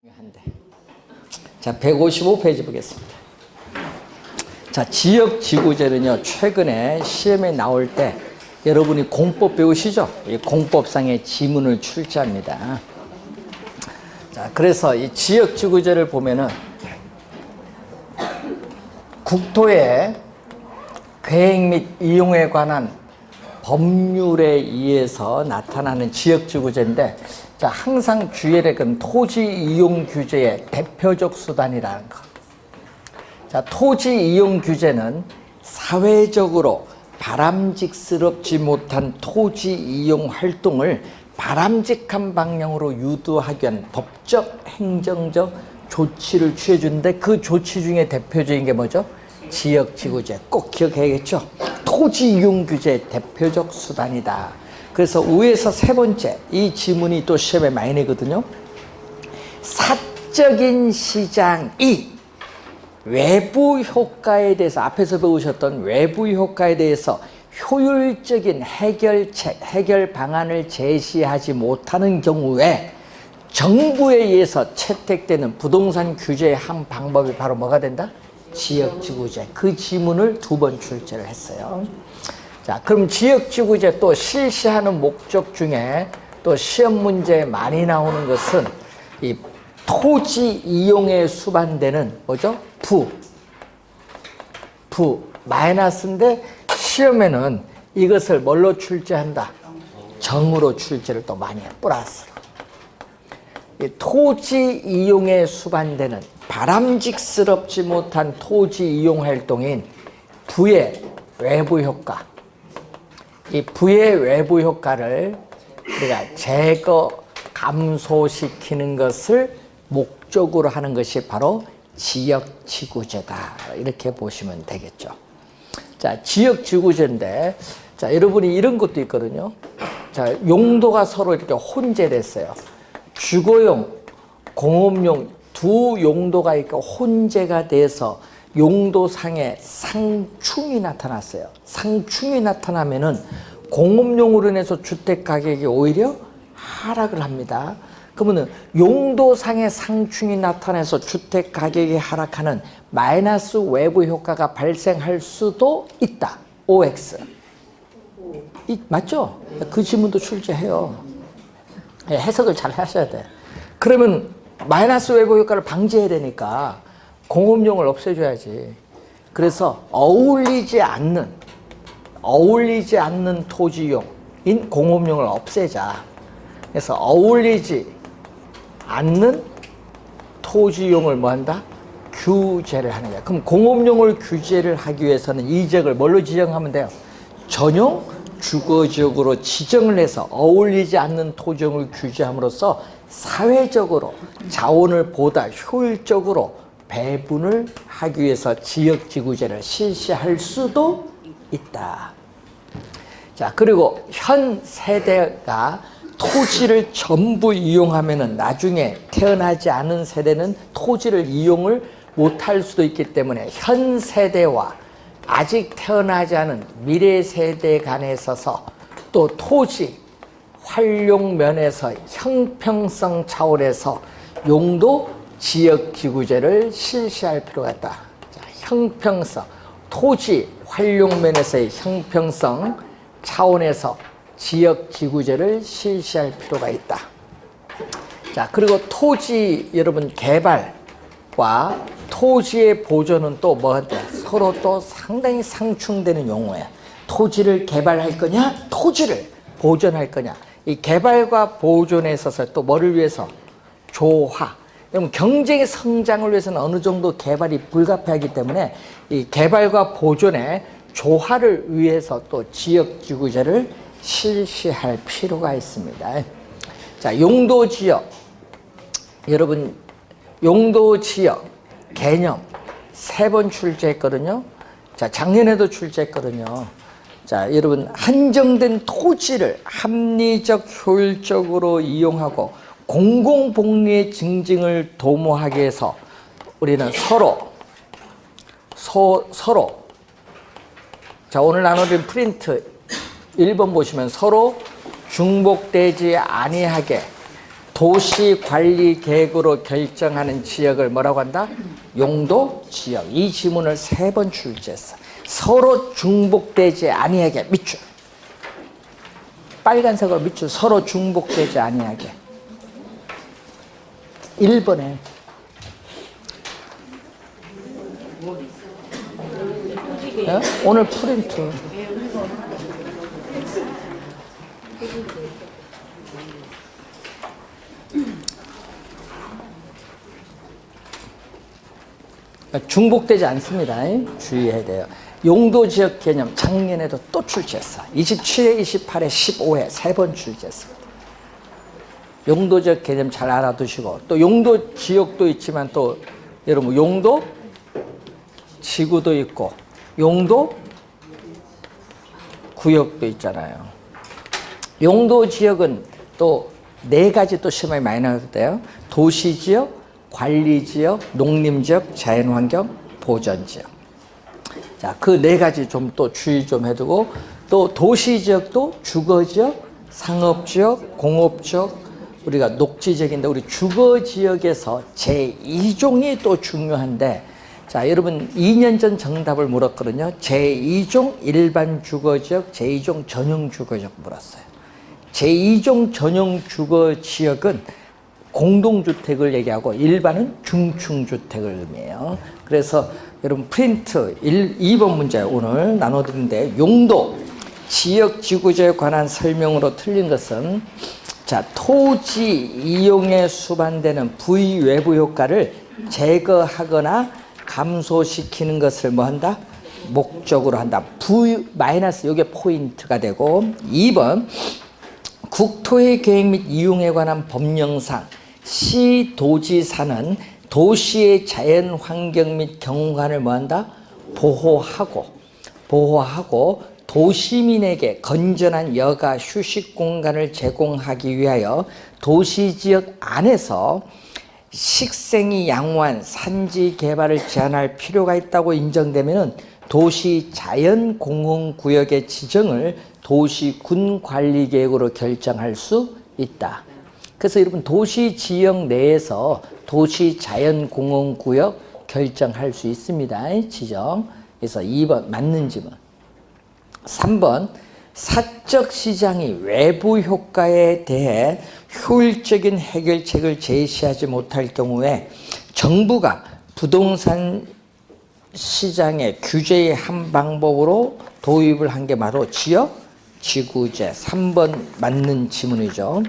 한데. 자, 155페이지 보겠습니다. 자, 지역지구제는요, 최근에 시험에 나올 때 여러분이 공법 배우시죠? 이 공법상의 지문을 출제합니다. 자, 그래서 이 지역지구제를 보면은 국토의 계획 및 이용에 관한 법률에 의해서 나타나는 지역지구제인데, 자, 항상 주의해야 될 건 토지 이용 규제의 대표적 수단이라는 것. 자, 토지 이용 규제는 사회적으로 바람직스럽지 못한 토지 이용 활동을 바람직한 방향으로 유도하기 위한 법적, 행정적 조치를 취해주는데, 그 조치 중에 대표적인 게 뭐죠? 지역지구제. 꼭 기억해야겠죠? 토지 이용 규제의 대표적 수단이다. 그래서 위에서 세 번째, 이 지문이 또 시험에 많이 내거든요. 사적인 시장이 외부 효과에 대해서, 앞에서 배우셨던 외부 효과에 대해서 효율적인 해결책, 해결 방안을 제시하지 못하는 경우에 정부에 의해서 채택되는 부동산 규제의 한 방법이 바로 뭐가 된다? 지역지구제. 그 지문을 2번 출제를 했어요. 자, 그럼 지역지구제 또 실시하는 목적 중에 또 시험 문제에 많이 나오는 것은 이 토지 이용에 수반되는 뭐죠? 마이너스인데 시험에는 이것을 뭘로 출제한다? 정으로 출제를 또 많이 해. 플러스. 이 토지 이용에 수반되는 바람직스럽지 못한 토지 이용 활동인 부의 외부 효과. 이 부의 외부 효과를 우리가 제거, 감소시키는 것을 목적으로 하는 것이 바로 지역지구제다. 이렇게 보시면 되겠죠. 자, 지역지구제인데, 자, 여러분이 이런 것도 있거든요. 자, 용도가 서로 이렇게 혼재됐어요. 주거용, 공업용 두 용도가 이렇게 혼재가 돼서 용도상의 상충이 나타났어요. 상충이 나타나면은 공업용으로 인해서 주택 가격이 오히려 하락을 합니다. 그러면은 용도상의 상충이 나타나서 주택 가격이 하락하는 마이너스 외부 효과가 발생할 수도 있다. OX. 맞죠? 그 지문도 출제해요. 해석을 잘 하셔야 돼. 그러면 마이너스 외부 효과를 방지해야 되니까 공업용을 없애줘야지. 그래서 어울리지 않는 토지용인 공업용을 없애자. 그래서 어울리지 않는 토지용을 뭐 한다? 규제를 하는 거야. 그럼 공업용을 규제를 하기 위해서는 이 지역을 뭘로 지정하면 돼요? 전용 주거지역으로 지정을 해서 어울리지 않는 토지용을 규제함으로써 사회적으로 자원을 보다 효율적으로 배분을 하기 위해서 지역지구제를 실시할 수도 있다. 자, 그리고 현 세대가 토지를 전부 이용하면은 나중에 태어나지 않은 세대는 토지를 이용을 못할 수도 있기 때문에 현 세대와 아직 태어나지 않은 미래 세대 간에 있어서 또 토지 활용 면에서 형평성 차원에서 용도 지역지구제를 실시할 필요가 있다. 자, 형평성, 토지 활용 면에서의 형평성 차원에서 지역지구제를 실시할 필요가 있다. 자, 그리고 토지 여러분 개발과 토지의 보존은 또 뭐한테 서로 또 상당히 상충되는 용어예요. 토지를 개발할 거냐, 토지를 보존할 거냐. 이 개발과 보존에 있어서 또 뭐를 위해서? 조화. 그럼 경제의 성장을 위해서는 어느 정도 개발이 불가피하기 때문에 이 개발과 보존의 조화를 위해서 또 지역지구제를 실시할 필요가 있습니다. 자, 용도지역. 여러분, 용도지역 개념 3번 출제했거든요. 자, 작년에도 출제했거든요. 자, 여러분, 한정된 토지를 합리적, 효율적으로 이용하고 공공복리의 증진을 도모하기 위해서 우리는 서로 자, 오늘 나눠진 프린트 1번 보시면 서로 중복되지 아니하게 도시관리계획으로 결정하는 지역을 뭐라고 한다? 용도지역. 이 지문을 3번 출제했어. 서로 중복되지 아니하게 밑줄. 빨간색으로 밑줄. 서로 중복되지 아니하게. 1번에 오늘 프린트. 중복되지 않습니다. 주의해야 돼요. 용도지역 개념 작년에도 또 출제했어. 27회, 28회, 15회 3번 출제했습니다. 용도지역 개념 잘 알아두시고, 또 용도지역도 있지만 또 여러분 용도 지구도 있고 용도 구역도 있잖아요. 용도지역은 또 4가지 또 시험에 많이 나왔대요. 도시지역, 관리지역, 농림지역, 자연환경, 보전지역. 자, 그 4가지 좀 또 주의 좀 해두고, 또 도시지역도 주거지역, 상업지역, 공업지역, 우리가 녹지지역인데 우리 주거지역에서 제2종이 또 중요한데, 자, 여러분 2년 전 정답을 물었거든요. 제2종 일반 주거지역, 제2종 전용 주거지역 물었어요. 제2종 전용 주거지역은 공동주택을 얘기하고 일반은 중층주택을 의미해요. 그래서 여러분 프린트 2번 문제 오늘 나눠드리는데, 용도, 지역 지구제에 관한 설명으로 틀린 것은, 자, 토지 이용에 수반되는 부의외부 효과를 제거하거나 감소시키는 것을 뭐 한다? 목적으로 한다. 마이너스, 이게 포인트가 되고, 2번 국토의 계획 및 이용에 관한 법령상 시도지사는 도시의 자연 환경 및 경관을 뭐한다? 보호하고 도시민에게 건전한 여가 휴식 공간을 제공하기 위하여 도시지역 안에서 식생이 양호한 산지 개발을 제한할 필요가 있다고 인정되면 도시 자연공원구역의 지정을 도시군관리계획으로 결정할 수 있다. 그래서 여러분 도시지역 내에서 도시자연공원구역 결정할 수 있습니다. 지정. 그래서 2번 맞는 지문. 3번 사적시장이 외부 효과에 대해 효율적인 해결책을 제시하지 못할 경우에 정부가 부동산 시장의 규제의 한 방법으로 도입을 한 게 바로 지역지구제. 3번 맞는 지문이죠.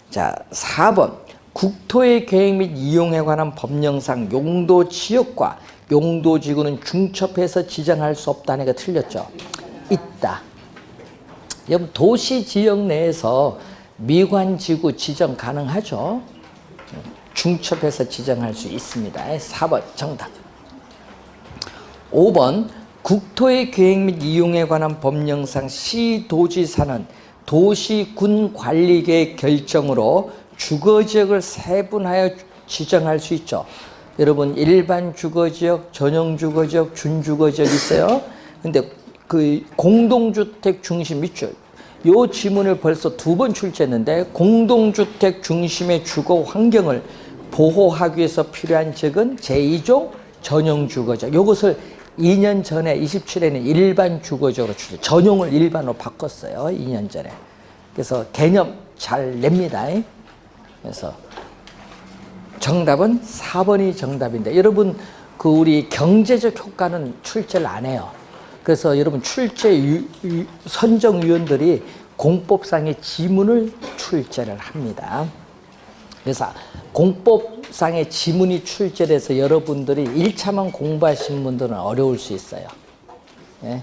자, 4번 국토의 계획 및 이용에 관한 법령상 용도지역과 용도지구는 중첩해서 지정할 수 없다는 게 틀렸죠. 있다. 여러분 도시지역 내에서 미관지구 지정 가능하죠. 중첩해서 지정할 수 있습니다. 4번 정답. 5번 국토의 계획 및 이용에 관한 법령상 시도지사는 도시군 관리계획 결정으로 주거지역을 세분하여 지정할 수 있죠. 여러분 일반 주거지역, 전용 주거지역, 준주거지역 있어요. 근데 그 공동주택 중심 밑줄, 요 지문을 벌써 2번 출제했는데, 공동주택 중심의 주거 환경을 보호하기 위해서 필요한 지역은 제2종 전용 주거지역. 요것을 2년 전에 27회는 일반 주거지역으로 출제, 전용을 일반으로 바꿨어요. 2년 전에. 그래서 개념 잘 냅니다. 그래서 정답은 4번이 정답인데, 여러분 그 우리 경제적 효과는 출제를 안 해요. 그래서 여러분 출제 선정위원들이 공법상의 지문을 출제를 합니다. 그래서 공법상의 지문이 출제돼서 여러분들이 1차만 공부하신 분들은 어려울 수 있어요. 예?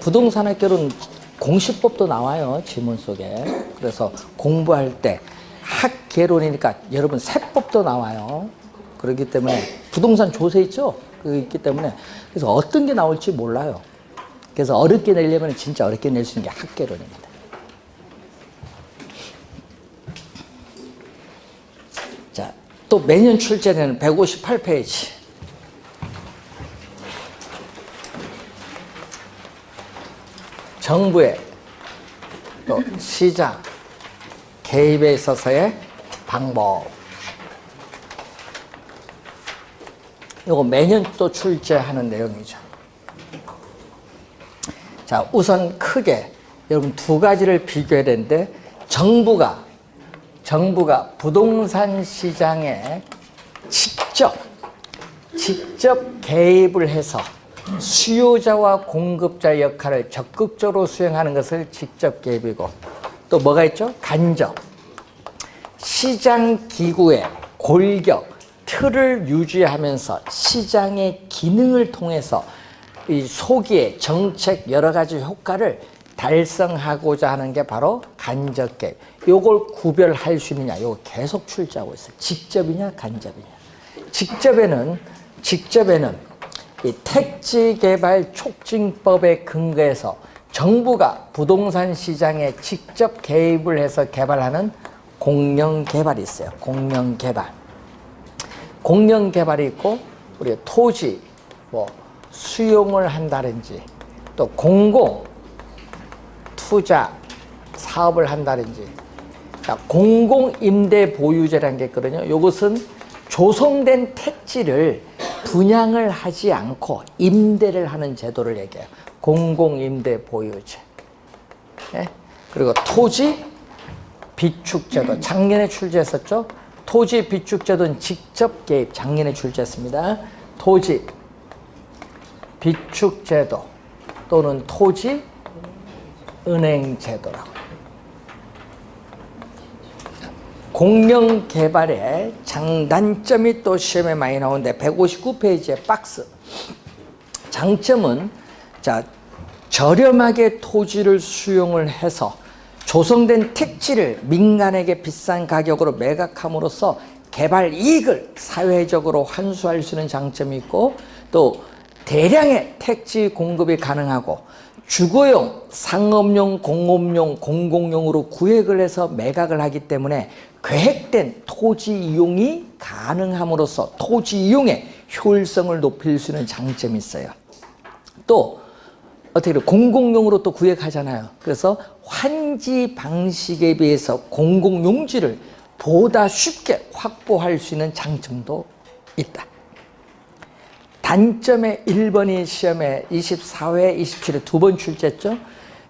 부동산 학교는 공시법도 나와요, 지문 속에. 그래서 공부할 때 학개론이니까 여러분 세법도 나와요. 그렇기 때문에 부동산 조세 있죠? 그게 있기 때문에 그래서 어떤 게 나올지 몰라요. 그래서 어렵게 내려면 진짜 어렵게 낼 수 있는 게 학개론입니다. 자, 또 매년 출제되는 158페이지. 정부의 또 시장 개입에 있어서의 방법. 이거 매년 또 출제하는 내용이죠. 자, 우선 크게 여러분 두 가지를 비교해야 되는데, 정부가 부동산 시장에 직접 개입을 해서 수요자와 공급자 역할을 적극적으로 수행하는 것을 직접 개입이고, 또 뭐가 있죠? 간접. 시장 기구의 골격, 틀을 유지하면서 시장의 기능을 통해서 이 소기의 정책 여러 가지 효과를 달성하고자 하는 게 바로 간접 개입. 요걸 구별할 수 있느냐? 요거 계속 출제하고 있어요. 직접이냐, 간접이냐. 직접에는 이 택지개발 촉진법에 근거해서 정부가 부동산 시장에 직접 개입을 해서 개발하는 공영개발이 있어요. 공영개발이 있고, 우리 토지 수용을 한다든지, 또 공공 투자 사업을 한다든지. 자, 공공임대 보유제라는 게 있거든요. 이것은 조성된 택지를 분양을 하지 않고 임대를 하는 제도를 얘기해요. 공공임대 보유제. 네? 그리고 토지 비축제도 작년에 출제했었죠. 토지 비축제도는 직접 개입, 작년에 출제했습니다. 토지 비축제도 또는 토지 은행제도라고. 공영개발의 장단점이 또 시험에 많이 나오는데 159페이지의 박스. 장점은 자, 저렴하게 토지를 수용을 해서 조성된 택지를 민간에게 비싼 가격으로 매각함으로써 개발 이익을 사회적으로 환수할 수 있는 장점이 있고, 또 대량의 택지 공급이 가능하고 주거용, 상업용, 공업용, 공공용으로 구획을 해서 매각을 하기 때문에 계획된 토지 이용이 가능함으로써 토지 이용의 효율성을 높일 수 있는 장점이 있어요. 또 어떻게 공공용으로 또 구획하잖아요. 그래서 환지 방식에 비해서 공공용지를 보다 쉽게 확보할 수 있는 장점도 있다. 단점의 1번이 시험에 24회, 27회 두 번 출제했죠.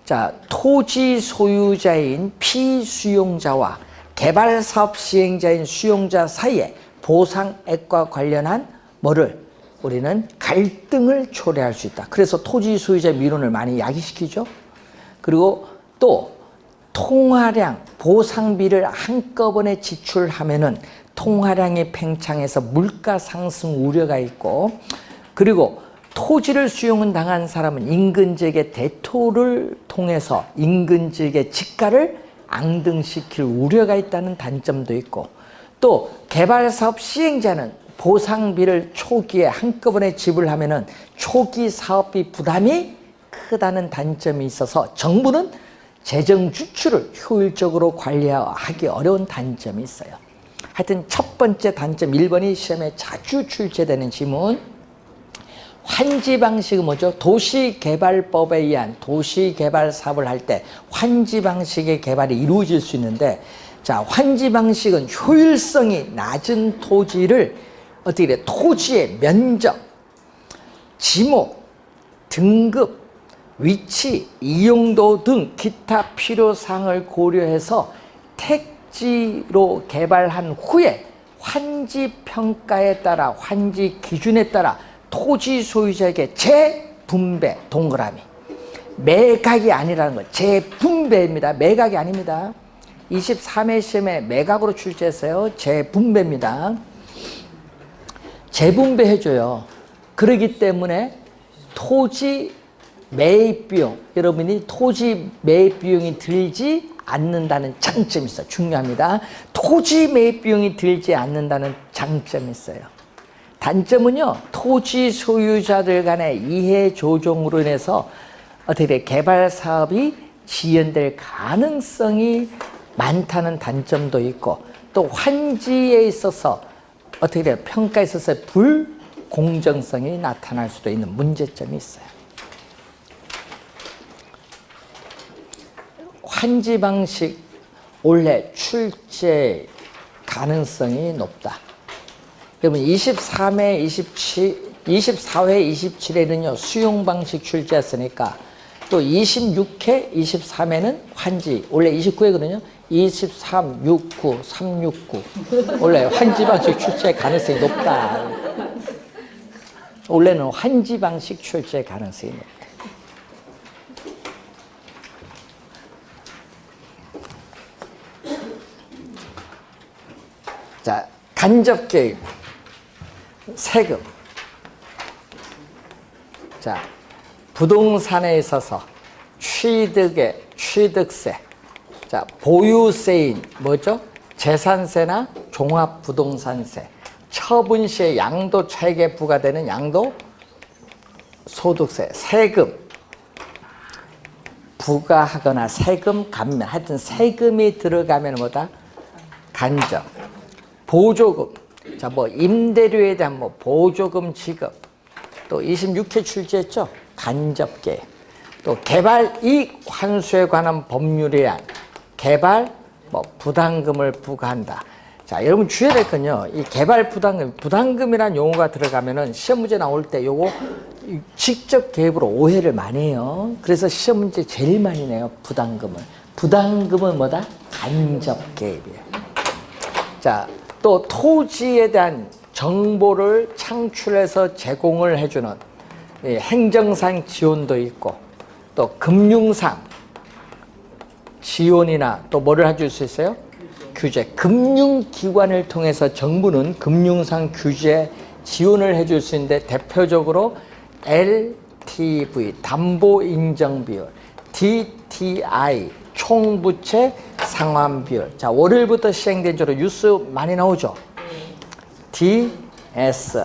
자, 토지 소유자인 피수용자와 개발사업 시행자인 수용자 사이에 보상액과 관련한 뭐를 우리는 갈등을 초래할 수 있다. 그래서 토지 소유자 민원을 많이 야기시키죠. 그리고 또 통화량, 보상비를 한꺼번에 지출하면은 통화량이 팽창해서 물가 상승 우려가 있고, 그리고 토지를 수용은 당한 사람은 인근지역의 대토를 통해서 인근지역의 지가를 앙등시킬 우려가 있다는 단점도 있고, 또 개발사업 시행자는 보상비를 초기에 한꺼번에 지불하면은 초기 사업비 부담이 크다는 단점이 있어서 정부는 재정 지출을 효율적으로 관리하기 어려운 단점이 있어요. 하여튼 첫 번째 단점 1번이 시험에 자주 출제되는 지문. 환지 방식은 뭐죠? 도시개발법에 의한 도시개발 사업을 할 때 환지 방식의 개발이 이루어질 수 있는데, 자, 환지 방식은 효율성이 낮은 토지를 어떻게 돼? 토지의 면적, 지목, 등급, 위치, 이용도 등 기타 필요사항을 고려해서 택지로 개발한 후에 환지 평가에 따라, 환지 기준에 따라 토지 소유자에게 재분배, 동그라미. 매각이 아니라는 거, 재분배입니다. 매각이 아닙니다. 23회 시험에 매각으로 출제했어요. 재분배입니다. 재분배해줘요. 그렇기 때문에 토지 매입 비용, 여러분이 토지 매입 비용이 들지 않는다는 장점이 있어요. 중요합니다. 토지 매입 비용이 들지 않는다는 장점이 있어요. 단점은요, 토지 소유자들 간의 이해 조정으로 인해서 어떻게 돼? 개발 사업이 지연될 가능성이 많다는 단점도 있고, 또 환지에 있어서 어떻게 돼요? 평가에 있어서 불공정성이 나타날 수도 있는 문제점이 있어요. 환지 방식 올해 출제 가능성이 높다. 그러면 23회, 24회, 27회는요, 수용 방식 출제했으니까 또 26회, 23회는 환지. 원래 29회거든요. 23, 69, 369. 원래 환지 방식 출제 가능성이 높다. 원래는 환지 방식 출제 가능성이 높다. 자, 간접 개입. 세금. 자, 부동산에 있어서 취득세. 자, 보유세인 뭐죠? 재산세나 종합부동산세. 처분시에 양도차익에 부과되는 양도소득세. 세금. 부과하거나 세금 감면. 하여튼 세금이 들어가면 뭐다? 간접. 보조금. 자, 뭐 임대료에 대한 뭐 보조금 지급. 또 26회 출제했죠? 간접계. 또 개발 이익 환수에 관한 법률에 의한 개발 뭐 부담금을 부과한다. 자, 여러분 주의해야 될 건요. 이 개발 부담금이라는 용어가 들어가면은 시험 문제 나올 때 요거 직접 개입으로 오해를 많이 해요. 그래서 시험 문제 제일 많이 내요. 부담금을. 부담금은 뭐다? 간접 개입이에요. 자, 또 토지에 대한 정보를 창출해서 제공을 해주는 행정상 지원도 있고, 또 금융상 지원이나 또 뭐를 해줄 수 있어요? 규제. 금융기관을 통해서 정부는 금융상 규제 지원을 해줄 수 있는데 대표적으로 LTV, 담보인정비율, DTI, 총부채 상환비율. 자, 월요일부터 시행된 지로 뉴스 많이 나오죠? DSR.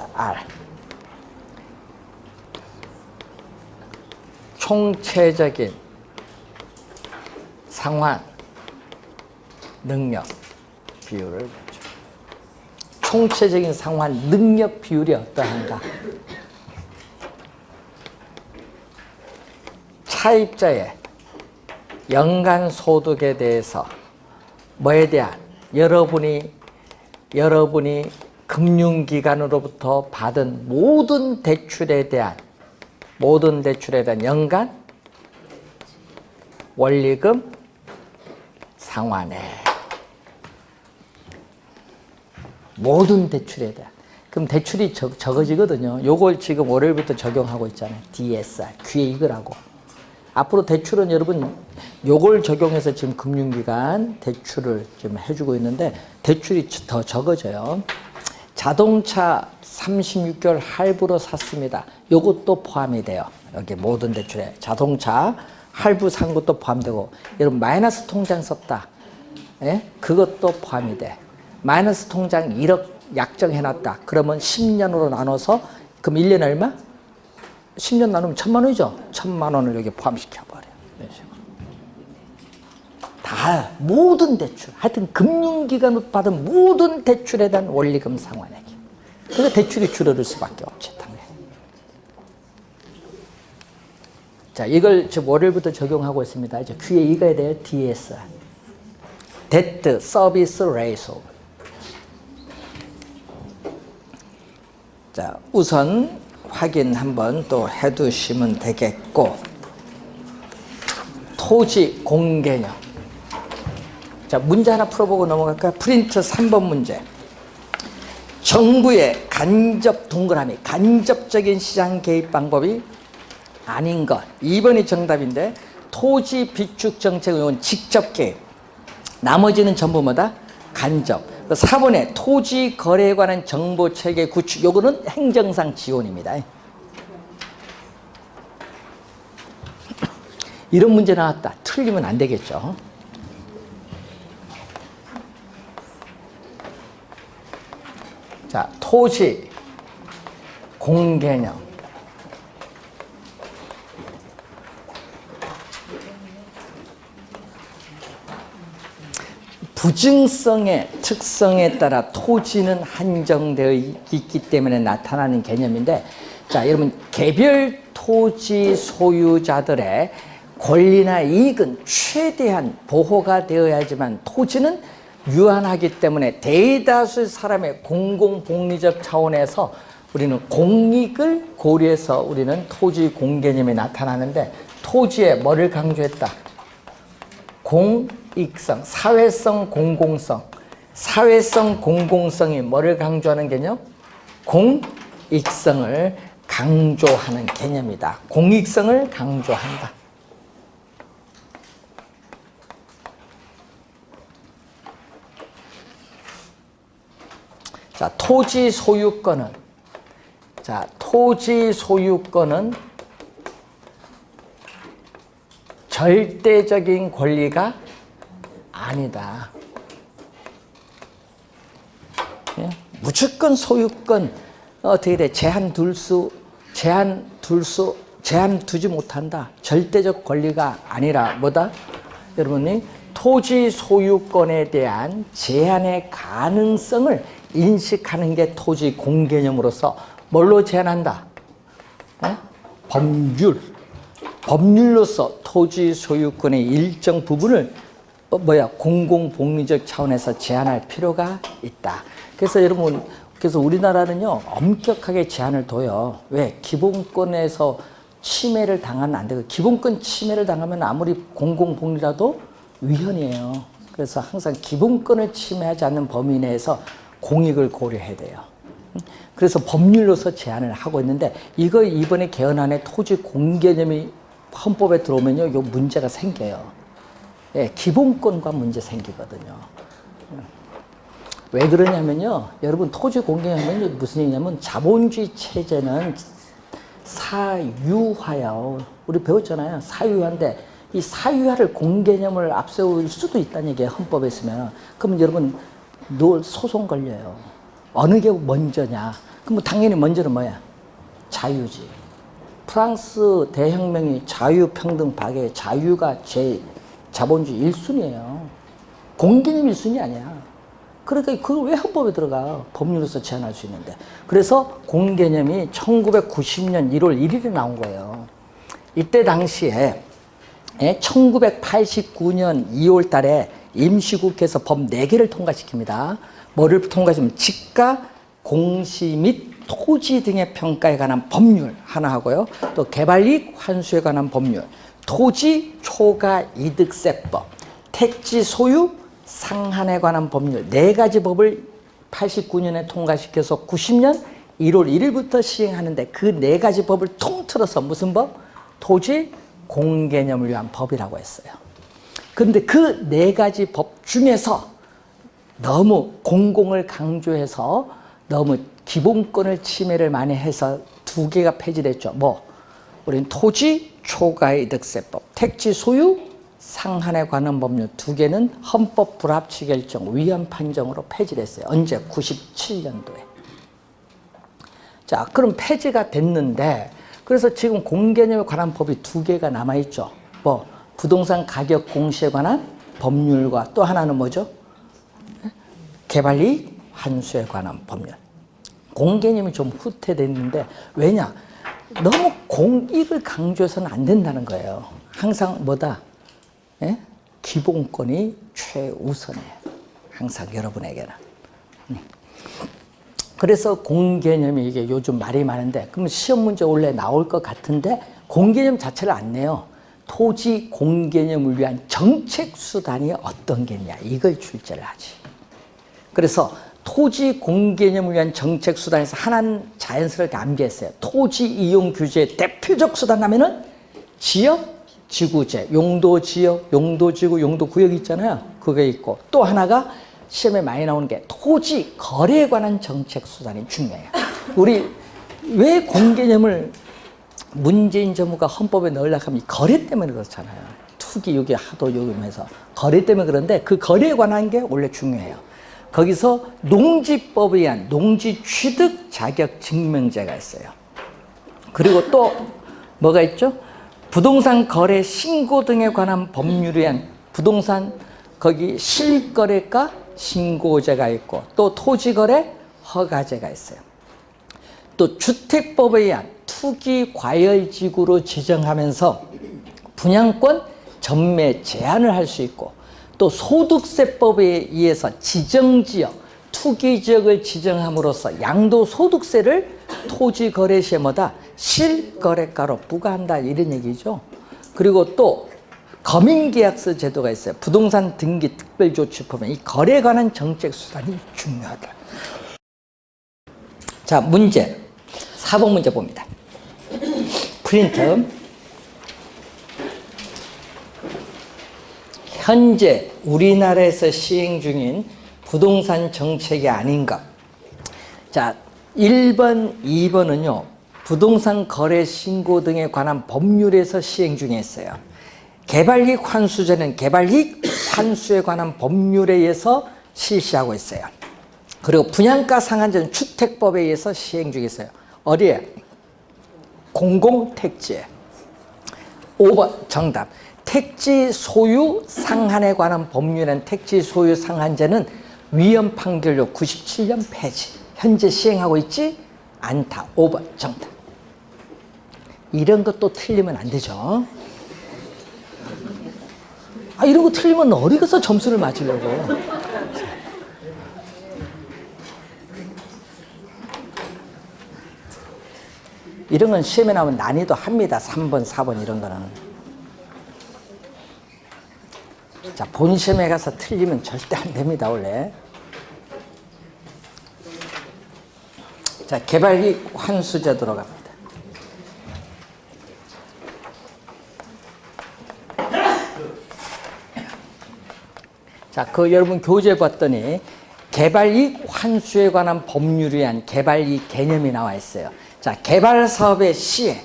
총체적인 상환 능력 비율을 보죠. 총체적인 상환 능력 비율이 어떠한가? 차입자의 연간 소득에 대해서 뭐에 대한 여러분이 금융기관으로부터 받은 모든 대출에 대한 연간 원리금 상환액. 모든 대출에 대한. 그럼 대출이 적어지거든요. 요걸 지금 월요일부터 적용하고 있잖아요. DSR, 기획을 하고. 앞으로 대출은 여러분 요걸 적용해서 지금 금융기관 대출을 지금 해주고 있는데 대출이 더 적어져요. 자동차 36개월 할부로 샀습니다. 요것도 포함이 돼요. 여기 모든 대출에 자동차 할부 산 것도 포함되고, 여러분 마이너스 통장 썼다. 예? 그것도 포함이 돼. 마이너스 통장 1억 약정해놨다. 그러면 10년으로 나눠서 그럼 1년에 얼마? 10년 나누면 1,000만 원이죠. 1,000만 원을 여기 포함시켜버려요. 다 모든 대출, 하여튼 금융기관으로 받은 모든 대출에 대한 원리금 상환액이. 그래서 대출이 줄어들 수밖에 없지, 당연히. 자, 이걸 지금 월요일부터 적용하고 있습니다. 이제 귀에 익어야 돼요. DSR. Debt Service Ratio. 자, 우선 확인 한번 또 해두시면 되겠고, 토지 공개념. 자, 문제 하나 풀어보고 넘어갈까요? 프린트 3번 문제. 정부의 간접 동그라미, 간접적인 시장 개입 방법이 아닌 것. 2번이 정답인데, 토지 비축 정책은 직접 개입. 나머지는 전부 뭐다? 간접. 4번에 토지 거래에 관한 정보 체계 구축. 요거는 행정상 지원입니다. 이런 문제 나왔다. 틀리면 안 되겠죠. 자, 토지 공개념. 부증성의 특성에 따라 토지는 한정되어 있기 때문에 나타나는 개념인데, 자, 여러분 개별 토지 소유자들의 권리나 이익은 최대한 보호가 되어야지만 토지는 유한하기 때문에 대다수 사람의 공공복리적 차원에서 우리는 공익을 고려해서 우리는 토지 공개념이 나타나는데, 토지에 뭐를 강조했다? 공익성, 사회성, 공공성. 사회성, 공공성이 뭐를 강조하는 개념? 공익성을 강조하는 개념이다. 공익성을 강조한다. 자, 토지 소유권은 절대적인 권리가 아니다. 예? 무조건 소유권 어떻게 돼? 제한 두지 못한다. 절대적 권리가 아니라 뭐다? 여러분이 토지 소유권에 대한 제한의 가능성을 인식하는 게 토지 공개념으로서 뭘로 제한한다? 예? 법률로서 토지 소유권의 일정 부분을 공공복리적 차원에서 제한할 필요가 있다. 그래서 여러분, 우리나라는요 엄격하게 제한을 둬요. 왜? 기본권에서 침해를 당하면 안 되고, 기본권 침해를 당하면 아무리 공공복리라도 위헌이에요. 그래서 항상 기본권을 침해하지 않는 범위 내에서 공익을 고려해야 돼요. 그래서 법률로서 제한을 하고 있는데, 이거 이번에 개헌안에 토지 공개념이 헌법에 들어오면요, 요 문제가 생겨요. 예, 기본권과 문제 생기거든요. 왜 그러냐면요, 여러분, 토지 공개념은 무슨 얘기냐면, 자본주의 체제는 사유화요. 우리 배웠잖아요. 사유화인데, 이 사유화를 공개념을 앞세울 수도 있다는 얘기예요. 헌법에 있으면. 그러면 여러분, 소송 걸려요. 어느 게 먼저냐? 그럼 당연히 먼저는 뭐야? 자유지. 프랑스 대혁명이 자유평등 박애, 자유가 자본주의 1순위예요. 공개념 1순위 아니야. 그러니까 그걸 왜 헌법에 들어가? 법률로서 제한할 수 있는데. 그래서 공개념이 1990년 1월 1일에 나온 거예요. 이때 당시에 1989년 2월 달에 임시국회에서 법 4개를 통과시킵니다. 뭐를 통과시키면 지가, 공시 및 토지 등의 평가에 관한 법률 하나 하고요. 또 개발이익 환수에 관한 법률, 토지 초과 이득세법, 택지 소유 상한에 관한 법률 4가지 법을 89년에 통과시켜서 90년 1월 1일부터 시행하는데, 그 4가지 법을 통틀어서 무슨 법? 토지 공개념을 위한 법이라고 했어요. 그런데 그 4가지 법 중에서 너무 공공을 강조해서 너무 기본권을 침해를 많이 해서 2개가 폐지됐죠. 우리는 토지 초과이득세법, 택지 소유 상한에 관한 법률 2개는 헌법 불합치 결정 위헌 판정으로 폐지됐어요. 언제? 97년도에. 자, 그럼 폐지가 됐는데, 그래서 지금 공개념에 관한 법이 2개가 남아있죠. 부동산 가격 공시에 관한 법률과 또 하나는 뭐죠? 개발이익 환수에 관한 법률. 공개념이 좀 후퇴됐는데, 왜냐? 너무 공익을 강조해서는 안 된다는 거예요. 항상 뭐다? 기본권이 최우선이에요. 항상 여러분에게는. 그래서 공개념이 이게 요즘 말이 많은데, 그럼 시험 문제 원래 나올 것 같은데 공개념 자체를 안 내요. 토지 공개념을 위한 정책 수단이 어떤 게 있냐, 이걸 출제를 하지. 그래서 토지 공개념을 위한 정책 수단에서 하나는 자연스럽게 암기했어요. 토지 이용 규제의 대표적 수단 하면은 지역 지구제, 용도지역, 용도지구, 용도구역 있잖아요. 그게 있고, 또 하나가 시험에 많이 나오는 게 토지 거래에 관한 정책 수단이 중요해요. 우리 왜 공개념을 문재인 정부가 헌법에 넣으려고 하면 거래 때문에 그렇잖아요. 투기 여기 하도 요금해서 거래 때문에 그런데, 그 거래에 관한 게 원래 중요해요. 거기서 농지법에 의한 농지 취득 자격 증명제가 있어요. 그리고 또 뭐가 있죠? 부동산 거래 신고 등에 관한 법률에 의한 부동산 거기 실거래가 신고제가 있고, 또 토지거래 허가제가 있어요. 또 주택법에 의한 투기 과열지구로 지정하면서 분양권 전매 제한을 할 수 있고, 또 소득세법에 의해서 지정지역, 투기지역을 지정함으로써 양도소득세를 토지거래시에마다 실거래가로 부과한다 이런 얘기죠. 그리고 또 거민계약서 제도가 있어요. 부동산 등기 특별조치법에 이 거래에 관한 정책 수단이 중요하다. 자, 문제 4번 문제 봅니다. 프린트. 현재 우리나라에서 시행 중인 부동산 정책이 아닌 것. 자, 1번, 2번은요. 부동산 거래 신고 등에 관한 법률에서 시행 중에 있어요. 개발이익 환수제는 개발이익 환수에 관한 법률에 의해서 실시하고 있어요. 그리고 분양가 상한제는 주택법에 의해서 시행 중에 있어요. 어디에? 공공택지에. 5번 정답. 택지 소유 상한에 관한 법률은 택지 소유 상한제는 위헌 판결로 97년 폐지. 현재 시행하고 있지 않다. 5번 정답. 이런 것도 틀리면 안 되죠. 이런 거 틀리면 어디 가서 점수를 맞으려고. 이런 건 시험에 나오면 난이도 합니다. 3번, 4번 이런 거는. 자, 본 시험에 가서 틀리면 절대 안 됩니다, 원래. 자, 개발이익 환수제도로 갑니다. 자, 여러분 교재 봤더니 개발이익 환수에 관한 법률에 의한 개발이익 개념이 나와 있어요. 자, 개발 사업의 시에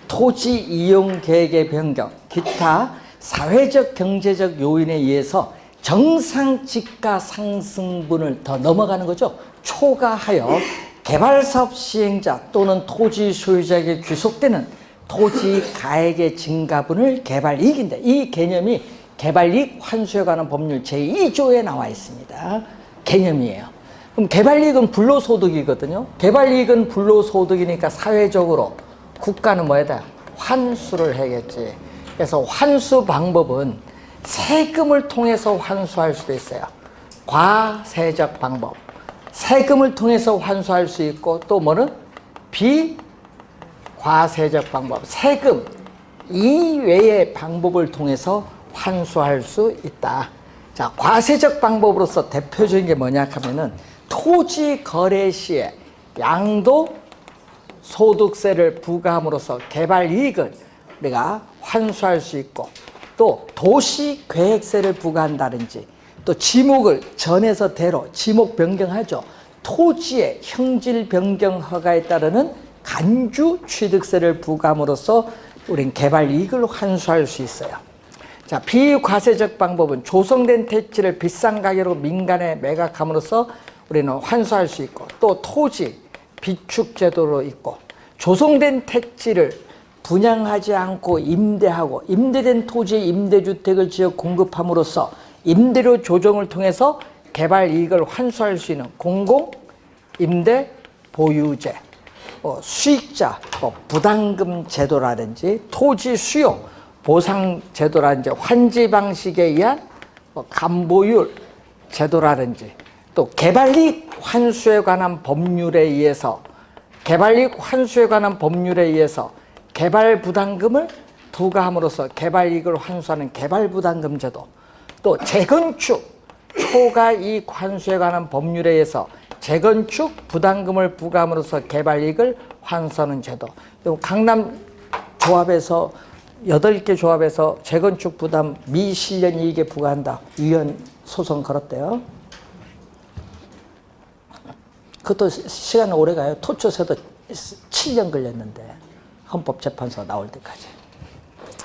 토지 이용 계획의 변경, 기타 사회적 경제적 요인에 의해서 정상 지가 상승분을 더 넘어가는 거죠. 초과하여 개발 사업 시행자 또는 토지 소유자에게 귀속되는 토지 가액의 증가분을 개발이익인데, 이 개념이 개발이익 환수에 관한 법률 제2조에 나와 있습니다. 개념이에요. 그럼 개발이익은 불로소득이거든요. 개발이익은 불로소득이니까 사회적으로 국가는 뭐에다? 환수를 해야겠지. 그래서 환수 방법은 세금을 통해서 환수할 수도 있어요. 과세적 방법. 세금을 통해서 환수할 수 있고, 또 뭐는? 비과세적 방법. 세금 이외의 방법을 통해서 환수할 수 있다. 자, 과세적 방법으로서 대표적인 게 뭐냐 하면은 토지 거래 시에 양도소득세를 부과함으로써 개발이익을 우리가 환수할 수 있고, 또 도시계획세를 부과한다든지, 또 지목을 전에서 대로 지목 변경하죠. 토지의 형질 변경 허가에 따르는 간주 취득세를 부과함으로써 우린 개발이익을 환수할 수 있어요. 자, 비과세적 방법은 조성된 택지를 비싼 가격으로 민간에 매각함으로써 우리는 환수할 수 있고, 또 토지 비축 제도로 있고, 조성된 택지를 분양하지 않고 임대하고 임대된 토지에 임대주택을 지어 공급함으로써 임대료 조정을 통해서 개발이익을 환수할 수 있는 공공임대보유제, 수익자 부담금 제도라든지 토지 수요 보상 제도라든지 환지 방식에 의한 감보율 제도라든지, 또 개발이익 환수에 관한 법률에 의해서 개발 부담금을 부과함으로써 개발이익을 환수하는 개발부담금 제도, 또 재건축 초과이익 환수에 관한 법률에 의해서 재건축 부담금을 부과함으로써 개발이익을 환수하는 제도. 강남 조합에서 8개 조합에서 재건축 부담 미실현 이익에 부과한다. 위헌 소송 걸었대요. 그것도 시간이 오래 가요. 토초세도 7년 걸렸는데, 헌법재판소 나올 때까지.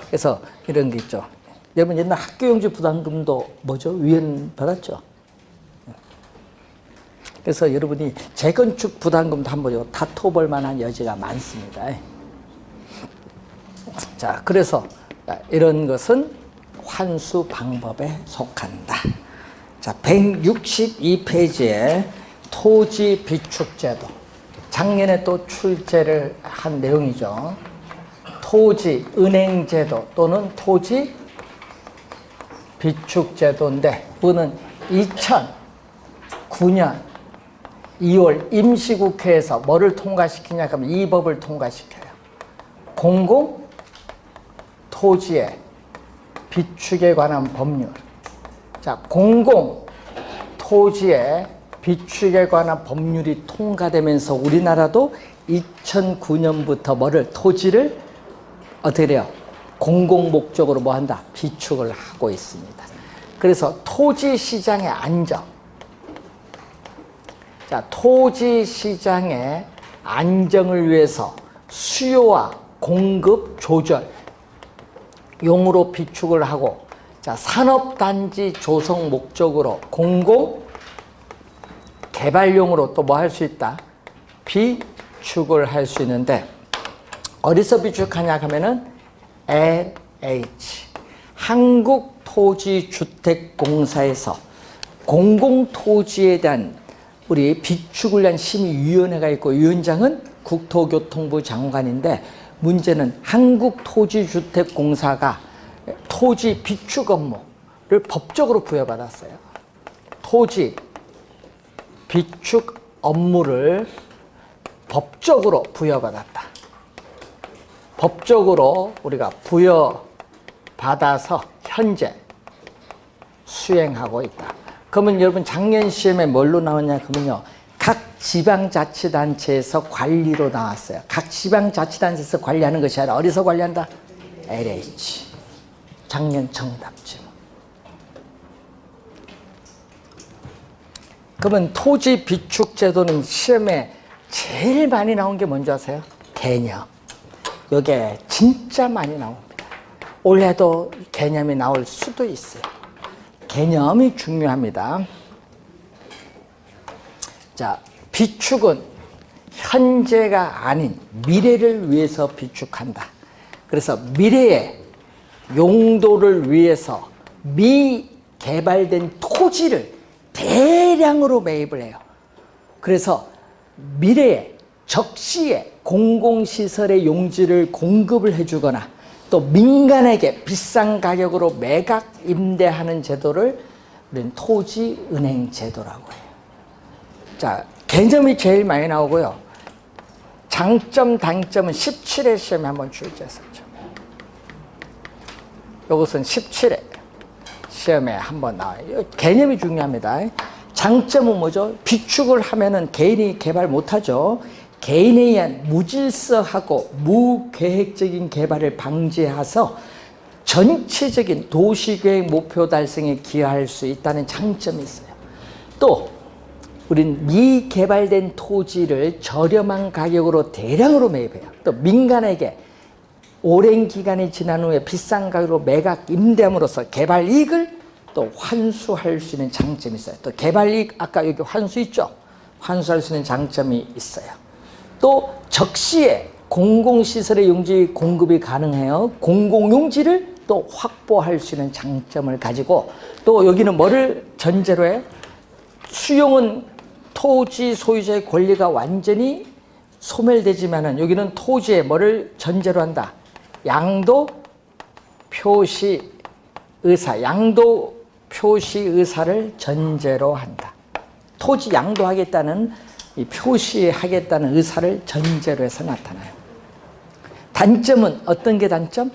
그래서 이런 게 있죠. 여러분 옛날 학교용지 부담금도 뭐죠? 위헌 받았죠. 그래서 여러분이 재건축 부담금도 한번 다퉈볼 만한 여지가 많습니다. 자, 그래서 이런 것은 환수 방법에 속한다. 자, 162페이지에 토지 비축제도. 작년에 또 출제를 한 내용이죠. 토지 은행제도 또는 토지 비축제도인데 이거는 2009년 2월 임시국회에서 뭐를 통과시키냐 하면 이 법을 통과시켜요. 공공토지의 비축에 관한 법률. 자, 공공토지의 비축에 관한 법률이 통과되면서 우리나라도 2009년부터 뭐를 토지를 어떻게 돼요? 공공목적으로 뭐 한다? 비축을 하고 있습니다. 그래서 토지시장의 안정. 자, 토지시장의 안정을 위해서 수요와 공급 조절 용으로 비축을 하고, 자, 산업단지 조성 목적으로 공공 개발용으로 또 뭐 할 수 있다? 비축을 할 수 있는데, 어디서 비축하냐 하면은 LH 한국토지주택공사에서 공공토지에 대한 우리 비축을 위한 심의위원회가 있고, 위원장은 국토교통부 장관인데, 문제는 한국토지주택공사가 토지 비축 업무를 법적으로 부여받았어요. 토지 비축 업무를 법적으로 부여받았다. 법적으로 우리가 부여받아서 현재 수행하고 있다. 그러면 여러분 작년 시험에 뭘로 나왔냐 그러면요, 각 지방자치단체에서 관리로 나왔어요. 각 지방자치단체에서 관리하는 것이 아니라 어디서 관리한다? LH. 작년 정답지. 그러면 토지 비축 제도는 시험에 제일 많이 나온 게 뭔지 아세요? 개념. 이게 진짜 많이 나옵니다. 올해도 개념이 나올 수도 있어요. 개념이 중요합니다. 자, 비축은 현재가 아닌 미래를 위해서 비축한다. 그래서 미래의 용도를 위해서 미개발된 토지를 대량으로 매입을 해요. 그래서 미래에 적시에 공공시설의 용지를 공급을 해주거나 또 민간에게 비싼 가격으로 매각 임대하는 제도를 우리는 토지은행 제도라고 해요. 자, 개념이 제일 많이 나오고요. 장점, 단점은 17회 시험에 한번 출제했었죠. 이것은 17회 시험에 한번 나와요. 개념이 중요합니다. 장점은 뭐죠? 비축을 하면은 개인이 개발 못하죠. 개인에 의한 무질서하고 무계획적인 개발을 방지해서 전체적인 도시계획 목표 달성에 기여할 수 있다는 장점이 있어요. 또 우린 미개발된 토지를 저렴한 가격으로 대량으로 매입해요. 또 민간에게 오랜 기간이 지난 후에 비싼 가격으로 매각 임대함으로써 개발 이익을 또 환수할 수 있는 장점이 있어요. 또 개발 이익, 아까 여기 환수 있죠? 환수할 수 있는 장점이 있어요. 또 적시에 공공시설의 용지 공급이 가능해요. 공공용지를 또 확보할 수 있는 장점을 가지고, 또 여기는 뭐를 전제로 해? 수용은 토지 소유자의 권리가 완전히 소멸되지만은 여기는 토지에 뭐를 전제로 한다? 양도 표시 의사, 양도 표시 의사를 전제로 한다. 토지 양도하겠다는 이 표시하겠다는 의사를 전제로 해서 나타나요. 단점은 어떤 게 단점?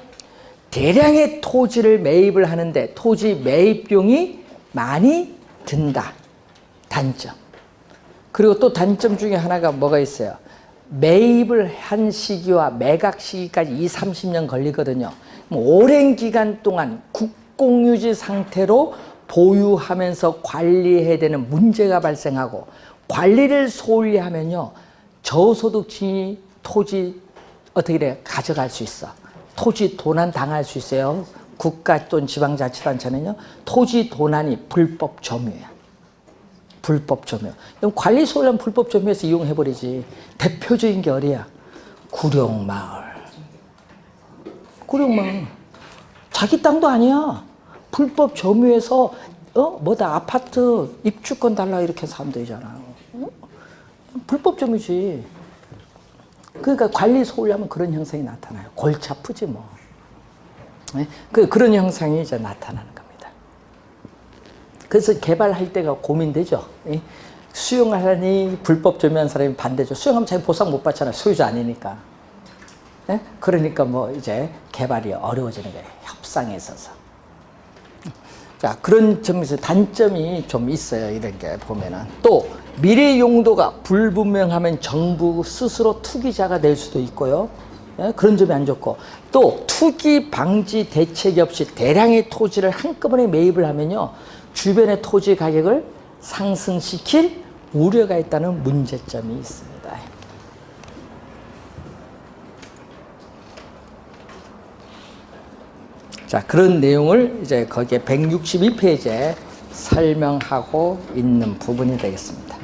대량의 토지를 매입을 하는데 토지 매입 비용이 많이 든다. 단점. 그리고 또 단점 중에 하나가 뭐가 있어요? 매입을 한 시기와 매각 시기까지 20-30년 걸리거든요. 오랜 기간 동안 국공유지 상태로 보유하면서 관리해야 되는 문제가 발생하고, 관리를 소홀히 하면요, 저소득층이 토지 어떻게 돼? 가져갈 수 있어. 토지 도난 당할 수 있어요. 국가 또는 지방자치단체는요, 토지 도난이 불법 점유야. 불법 점유. 그럼 관리 소홀하면 불법 점유해서 이용해버리지. 대표적인 게 어디야? 구룡마을. 구룡마을. 자기 땅도 아니야. 불법 점유해서 뭐다 아파트 입주권 달라 이렇게 해서 하면 되잖아. 불법 점유지. 그러니까 관리 소홀히 하면 그런 현상이 나타나요. 골치 아프지 뭐. 네? 그런 현상이 이제 나타나는 겁니다. 그래서 개발할 때가 고민되죠. 수용하려니 불법 점유한 사람이 반대죠. 수용하면 자기 보상 못 받잖아요. 소유자 아니니까. 그러니까 뭐 이제 개발이 어려워지는 거예요. 협상에 있어서. 자, 그런 점에서 단점이 좀 있어요. 이런 게 보면은. 또 미래 용도가 불분명하면 정부 스스로 투기자가 될 수도 있고요. 그런 점이 안 좋고, 또 투기 방지 대책이 없이 대량의 토지를 한꺼번에 매입을 하면요, 주변의 토지 가격을 상승시킬 우려가 있다는 문제점이 있습니다. 자, 그런 내용을 이제 거기에 162페이지에 설명하고 있는 부분이 되겠습니다.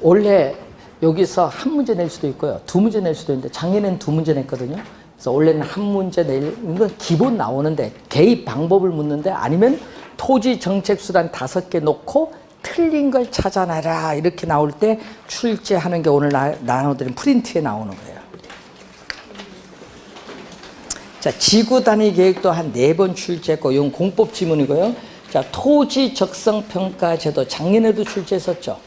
원래 여기서 한 문제 낼 수도 있고요, 두 문제 낼 수도 있는데 작년에는 두 문제 냈거든요. 그래서 원래는 한 문제 내는 건 기본 나오는데 개입 방법을 묻는데, 아니면 토지 정책 수단 5개 놓고 틀린 걸 찾아내라 이렇게 나올 때 출제하는 게 오늘 나눠드린 프린트에 나오는 거예요. 자, 지구 단위 계획도 한 4번 출제했고, 이건 공법 지문이고요. 자, 토지 적성 평가 제도 작년에도 출제했었죠.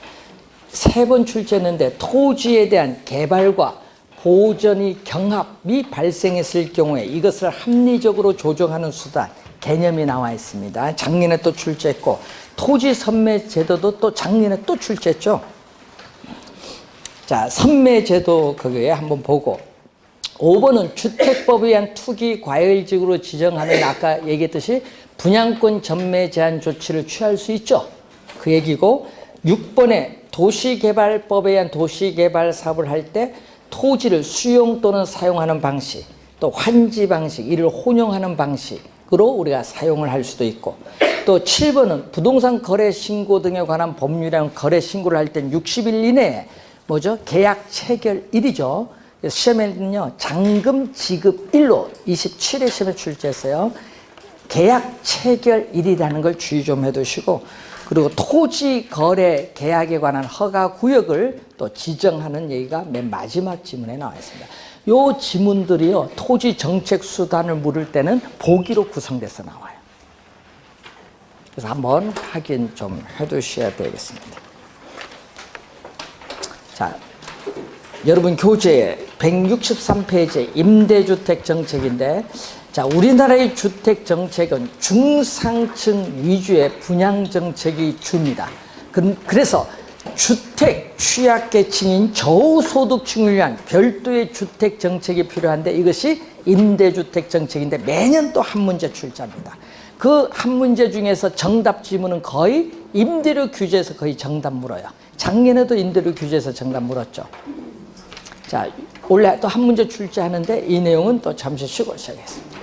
3번 출제했는데, 토지에 대한 개발과 보전이 경합이 발생했을 경우에 이것을 합리적으로 조정하는 수단, 개념이 나와 있습니다. 작년에 또 출제했고, 토지 선매 제도도 또 작년에 또 출제했죠. 자, 선매 제도 거기에 한번 보고, 5번은 주택법에 의한 투기 과열지구로 지정하면 아까 얘기했듯이 분양권 전매 제한 조치를 취할 수 있죠. 그 얘기고, 6번에 도시개발법에 의한 도시개발 사업을 할 때 토지를 수용 또는 사용하는 방식, 또 환지 방식, 이를 혼용하는 방식으로 우리가 사용을 할 수도 있고, 또 7번은 부동산 거래 신고 등에 관한 법률이랑 거래 신고를 할 땐 60일 이내에 뭐죠? 계약 체결일이죠. 시험에는요, 잔금 지급일로 27회 시험에 출제했어요. 계약 체결일이라는 걸 주의 좀 해두시고, 그리고 토지 거래 계약에 관한 허가 구역을 또 지정하는 얘기가 맨 마지막 지문에 나와 있습니다. 요 지문들이요, 토지 정책 수단을 물을 때는 보기로 구성돼서 나와요. 그래서 한번 확인 좀 해두셔야 되겠습니다. 자, 여러분 교재에 163페이지 임대주택 정책인데, 자, 우리나라의 주택 정책은 중상층 위주의 분양 정책이 주입니다. 그래서 주택 취약계층인 저소득층을 위한 별도의 주택 정책이 필요한데, 이것이 임대주택 정책인데 매년 또 한 문제 출제합니다. 그 한 문제 중에서 정답 지문은 거의 임대료 규제에서 거의 정답 물어요. 작년에도 임대료 규제에서 정답 물었죠. 자, 원래 또 한 문제 출제하는데 이 내용은 또 잠시 쉬고 시작하겠습니다.